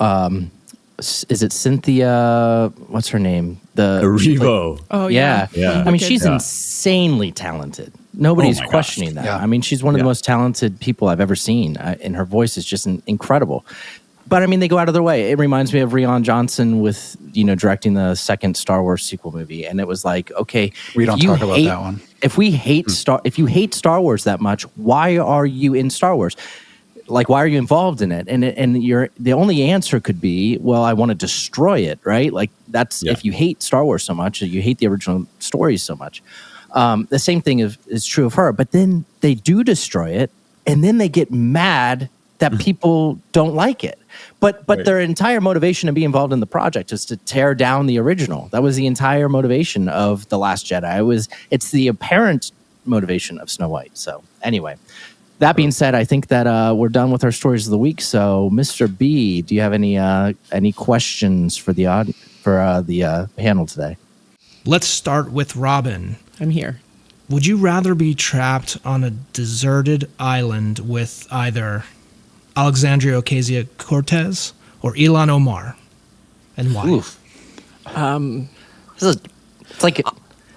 is it Cynthia? What's her name? Erivo. Oh yeah. I mean, she's insanely talented. Nobody's questioning that. I mean, she's one of the most talented people I've ever seen, and her voice is just incredible. But I mean, they go out of their way. It reminds me of Rian Johnson with directing the second Star Wars sequel movie, and it was like, okay, we don't talk about that one. If you hate Star Wars that much, why are you in Star Wars? Like, why are you involved in it? And the only answer could be, well, I want to destroy it, right? Like that's if you hate Star Wars so much, or you hate the original stories so much. The same thing is true of her. But then they do destroy it, and then they get mad that people don't like it. But their entire motivation to be involved in the project is to tear down the original. That was the entire motivation of The Last Jedi. It's the apparent motivation of Snow White. So anyway. That being said, I think that we're done with our stories of the week. So, Mr. B, do you have any questions for the panel today? Let's start with Robin. I'm here. Would you rather be trapped on a deserted island with either Alexandria Ocasio-Cortez or Ilhan Omar, and why? Oof.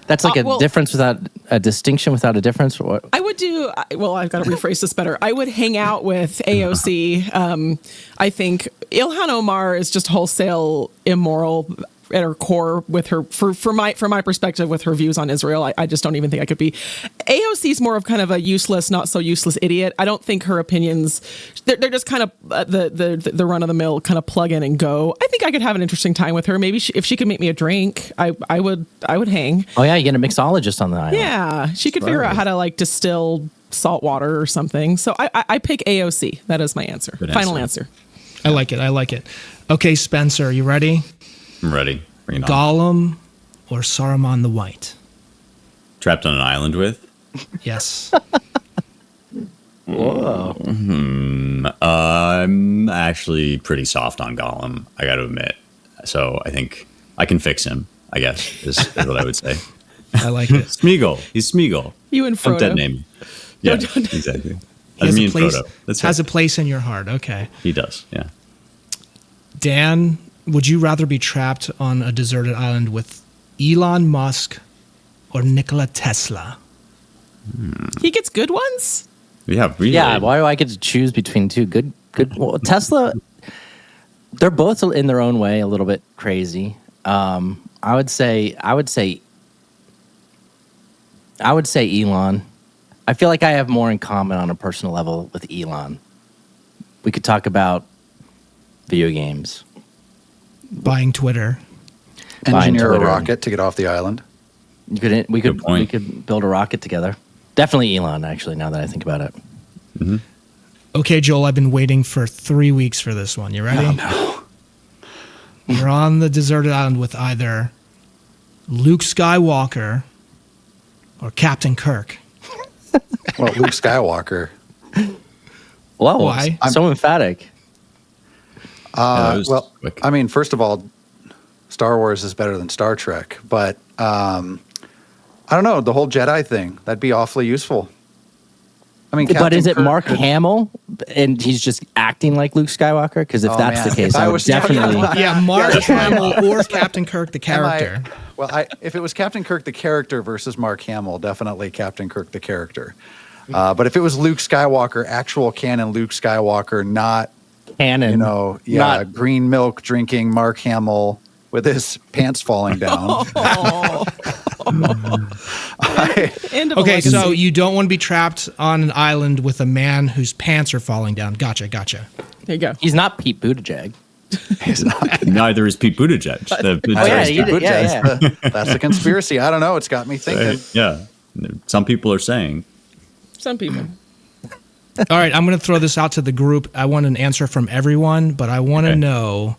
That's like a difference without a distinction without a difference. I would do, well, I've got to rephrase this better. I would hang out with AOC. I think Ilhan Omar is just wholesale immoral at her core with her, from my perspective, with her views on Israel. I just don't even think I could be. AOC is more of kind of a useless, not so useless idiot. I don't think her opinions, they're just kind of the run of the mill kind of plug in and go. I think I could have an interesting time with her. Maybe if she could make me a drink, I would hang. Oh yeah, you get a mixologist on the island. Yeah, she could figure out how to like distill salt water or something. So I pick AOC. That is my answer. Final answer. I like it. Okay, Spencer, you ready? I'm ready. Bring it on. Gollum or Saruman the White? Trapped on an island with? Yes. Whoa. I'm actually pretty soft on Gollum, I got to admit. So I think I can fix him, I guess, is what I would say. I like it. Smeagol. He's Smeagol. You and Frodo. Don't dead name. Yeah, exactly. He has, me a and place, Frodo. That's has right. a place in your heart. Okay. He does, yeah. Dan, would you rather be trapped on a deserted island with Elon Musk or Nikola Tesla? He gets good ones? Yeah, really. Yeah, why do I get to choose between two good? Well, Tesla, they're both in their own way a little bit crazy. I would say Elon. I feel like I have more in common on a personal level with Elon. We could talk about video games. Buying Twitter. Engineer a rocket to get off the island. We could build a rocket together. Definitely Elon, actually, now that I think about it. Mm-hmm. Okay, Joel, I've been waiting for 3 weeks for this one. You ready? Oh, no. You're on the deserted island with either Luke Skywalker or Captain Kirk. Well, Luke Skywalker. Whoa, Why? So emphatic. Well, quick. I mean, first of all, Star Wars is better than Star Trek, but I don't know, the whole Jedi thing, that'd be awfully useful. I mean, but is it Mark Hamill and he's just acting like Luke Skywalker? Because if that's the case, I would definitely. Yeah, Mark Hamill or Captain Kirk, the character. If it was Captain Kirk, the character versus Mark Hamill, definitely Captain Kirk, the character. But if it was Luke Skywalker, actual canon Luke Skywalker, not canon, not green milk drinking Mark Hamill with his pants falling down. Okay, so you don't want to be trapped on an island with a man whose pants are falling down. Gotcha. There you go. He's not Pete Buttigieg. He's not. Neither is Pete Buttigieg. That's a conspiracy. I don't know. It's got me thinking. Yeah. Some people are saying. Some people. All right, I'm going to throw this out to the group. I want an answer from everyone, but I want to know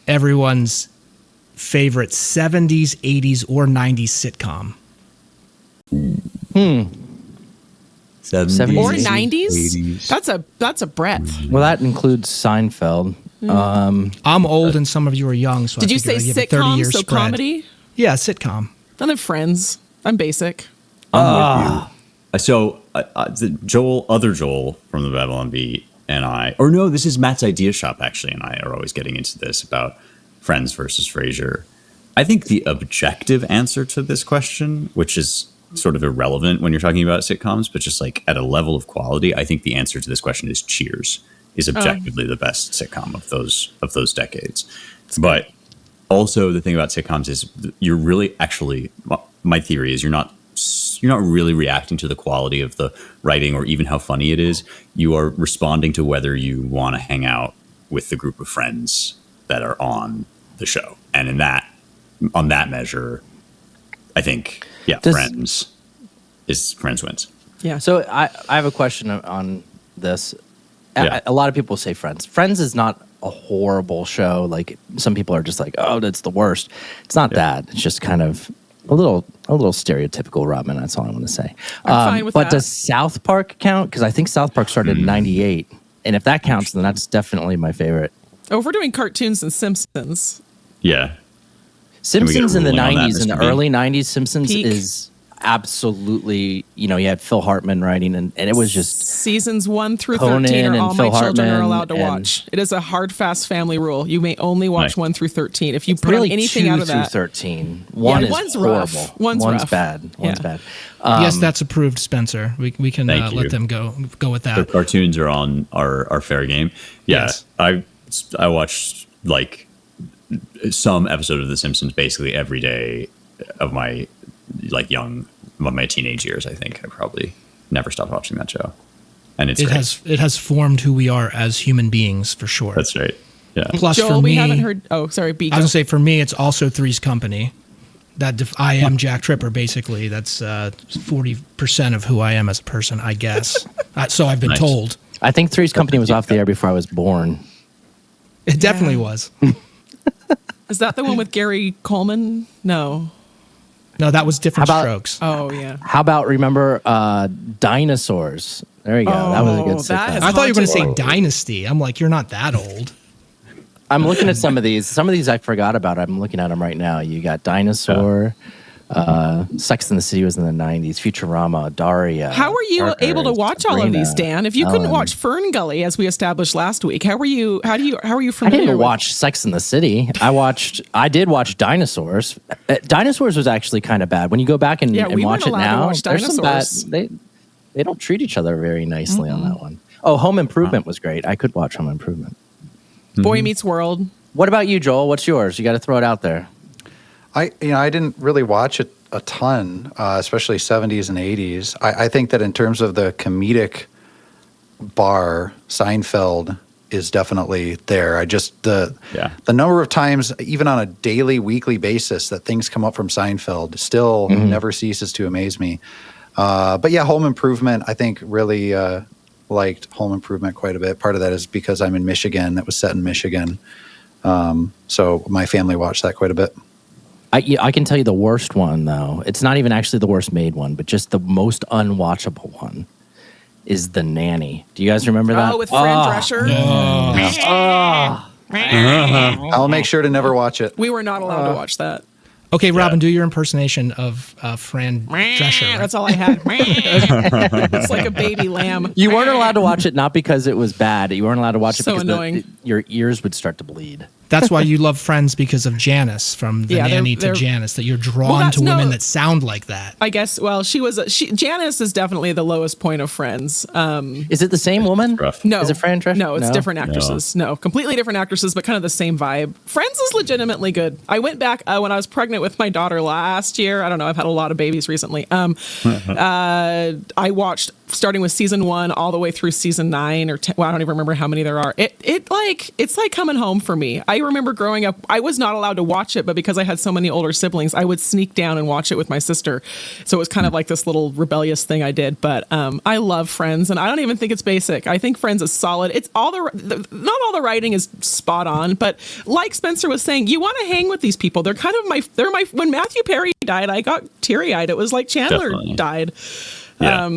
everyone's favorite 70s, 80s, or 90s sitcom. 70s or 90s? That's a breadth. Well, that includes Seinfeld. I'm old and some of you are young, so Did I you say I'd give it a sitcom? 30-year So spread. comedy? Yeah, sitcom. And then Friends. I'm basic. So other Joel from the Babylon Bee and I, or no, this is Matt's Idea Shop actually, and I are always getting into this about Friends versus Frasier. I think the objective answer to this question, which is sort of irrelevant when you're talking about sitcoms, but just like at a level of quality, I think the answer to this question is Cheers is objectively the best sitcom of those decades. But also the thing about sitcoms is you're really actually, my theory is you're not really reacting to the quality of the writing or even how funny it is. You are responding to whether you want to hang out with the group of friends that are on the show. And on that measure, I think, Friends wins. Yeah. So I have a question on this. Yeah. A lot of people say Friends. Friends is not a horrible show. Like some people are just like, oh, that's the worst. It's not that. It's just kind of a little stereotypical, Robin. That's all I want to say. I'm fine with but that. does South Park count? Because I think South Park started in '98, and if that counts, then that's definitely my favorite. Oh, if we're doing cartoons and Simpsons. Yeah. Simpsons in the ruling on that, '90s, in the Mr. B? early '90s, Simpsons Peak. is absolutely, you had Phil Hartman writing, and it was just Seasons 1 through Conan 13 are and all Phil my children are Hartman allowed to and- watch. It is a hard, fast family rule. You may only watch Nice. 1 through 13. If you put really on anything 2 out of through that, 13. One is one's horrible. rough. One's rough. Bad. One's Yeah. bad. Yes, that's approved, Spencer. We can Thank you. let them go with The that. cartoons are on our fair game. Yeah. Yes. I watched like some episode of The Simpsons basically every day of my teenage years. I think I probably never stopped watching that show, and it's great. It has formed who we are as human beings for sure. That's right. Yeah. Plus, Joel, for we me, haven't heard. Oh, sorry, B. I was gonna say for me, it's also Three's Company. I am Jack Tripper. Basically, that's 40% of who I am as a person, I guess. So I've been Nice. told. I think Three's Company was off the air before I was born. It definitely was. Is that the one with Gary Coleman? No. No, that was Different How about- Strokes. Oh, yeah. How about remember Dinosaurs? There you go. That was a good that sitcom. has I thought you were going to say haunted me. Dynasty. I'm like, you're not that old. I'm looking at some of these. Some of these I forgot about. I'm looking at them right now. You got Dinosaur. Sex and the City was in the 90s. Futurama, Daria. How were you Darker, able to watch all of Sabrina, these, Dan? If you couldn't Ellen. watch Fern Gully, as we established last week, how are you familiar I didn't with watch Sex and the City. I did watch Dinosaurs. Dinosaurs was actually kind of bad. When you go back and, Yeah, and we watch weren't it allowed to now, watch there's some bad. Dinosaurs. They don't treat each other very nicely on that one. Oh, Home Improvement was great. I could watch Home Improvement. Boy Meets World? What about you, Joel? What's yours? You got to throw it out there. I didn't really watch it a ton, especially 70s and 80s. I think that in terms of the comedic bar, Seinfeld is definitely there. The number of times, even on a daily, weekly basis, that things come up from Seinfeld still never ceases to amaze me. But yeah, Home Improvement, I think really liked Home Improvement quite a bit. Part of that is because I'm in Michigan. It was set in Michigan. So my family watched that quite a bit. I can tell you the worst one, though. It's not even actually the worst made one, but just the most unwatchable one is The Nanny. Do you guys remember that? Oh, with Fran Drescher? I'll make sure to never watch it. We were not allowed to watch that. Okay, Robin, do your impersonation of Fran Drescher. That's all I had. It's like a baby lamb. You weren't allowed to watch it, not because it was bad. You weren't allowed to watch it So because annoying. your ears would start to bleed. That's why you love Friends, because of Janice, from the Yeah, nanny to they're- Janice, that you're drawn Well, to women that sound like that. I guess, well, Janice is definitely the lowest point of Friends. Is it the same woman? Rough. No. Is it Fran Drescher? No, it's different actresses. No, completely different actresses, but kind of the same vibe. Friends is legitimately good. I went back when I was pregnant with my daughter last year. I don't know. I've had a lot of babies recently. I watched starting with season 1 all the way through season 9 or 10. Well, I don't even remember how many there are. It's like coming home for me. I remember growing up, I was not allowed to watch it, but because I had so many older siblings, I would sneak down and watch it with my sister. So it was kind of like this little rebellious thing I did. But I love Friends, and I don't even think it's basic. I think Friends is solid. It's all not all the writing is spot on, but like Spencer was saying, you want to hang with these people. They're kind of when Matthew Perry died, I got teary-eyed. It was like Chandler Definitely. died. Yeah.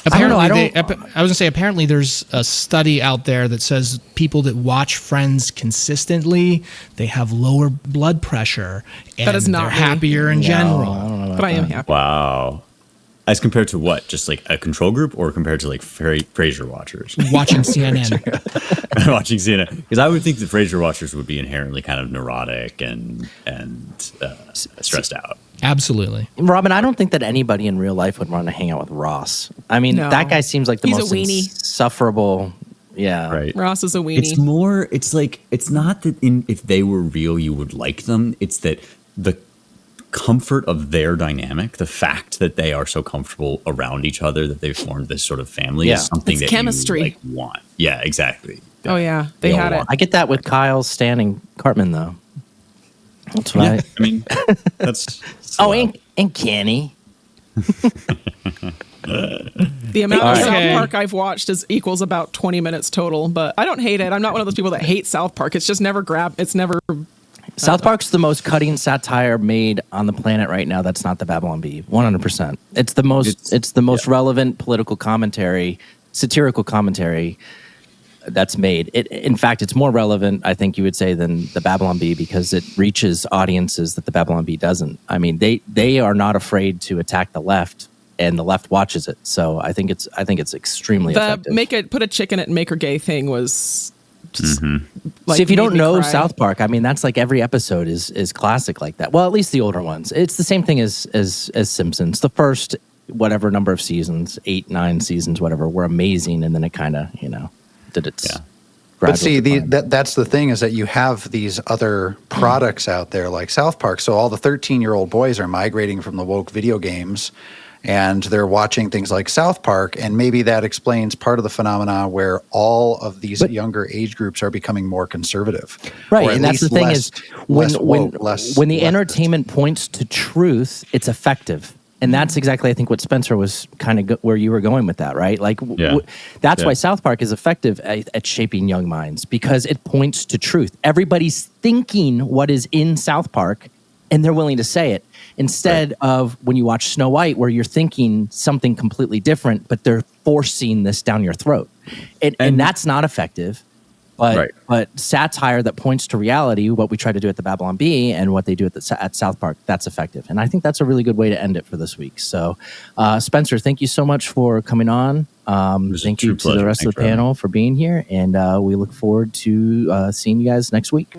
Apparently, I was gonna say, apparently there's a study out there that says people that watch Friends consistently, they have lower blood pressure and That is not they're me. happier in general. But I am happy. Wow. As compared to what? Just like a control group, or compared to like Frasier watchers? Watching CNN. Watching CNN. Because I would think the Frasier watchers would be inherently kind of neurotic and stressed out. Absolutely. Robin, I don't think that anybody in real life would want to hang out with Ross. I mean, No. that guy seems like the He's a most weenie. insufferable Yeah. Right. Ross is a weenie. It's more, it's like, it's not that if they were real, you would like them. It's that the comfort of their dynamic, the fact that they are so comfortable around each other, that they've formed this sort of family is something it's that chemistry. you want. Yeah, exactly. Oh yeah, they had it. I get that with Kyle, Stan, and Cartman though. That's right. I mean, that's and Kenny. The amount of South Park I've watched equals about 20 minutes total, but I don't hate it. I'm not one of those people that hate South Park. It's just never South Park's the most cutting satire made on the planet right now. That's not the Babylon Bee. 100%. It's the most relevant political commentary, satirical commentary that's made. In fact, it's more relevant, I think you would say, than the Babylon Bee because it reaches audiences that the Babylon Bee doesn't. I mean, they are not afraid to attack the left, and the left watches it. So I think it's extremely effective. Put a chick in it and make her gay thing was. See, if you don't know South Park, I mean, that's like every episode is classic like that. Well, at least the older ones. It's the same thing as Simpsons. The first whatever number of seasons, 8, 9 seasons, whatever, were amazing, and then it kind of did its. Yeah. But see, that's the thing is that you have these other products out there like South Park. So all the 13-year-old boys are migrating from the woke video games. And they're watching things like South Park, and maybe that explains part of the phenomena where all of these younger age groups are becoming more conservative. Right, and that's the thing is when the entertainment points to truth, it's effective. And that's exactly, I think, what Spencer was kind of where you were going with that, right? Like, that's why South Park is effective at shaping young minds, because it points to truth. Everybody's thinking what is in South Park, and they're willing to say it. Instead of when you watch Snow White, where you're thinking something completely different, but they're forcing this down your throat. And that's not effective. But satire that points to reality, what we try to do at the Babylon Bee and what they do at South Park, that's effective. And I think that's a really good way to end it for this week. So, Spencer, thank you so much for coming on. Thank you to the rest of the panel for being here. And we look forward to seeing you guys next week.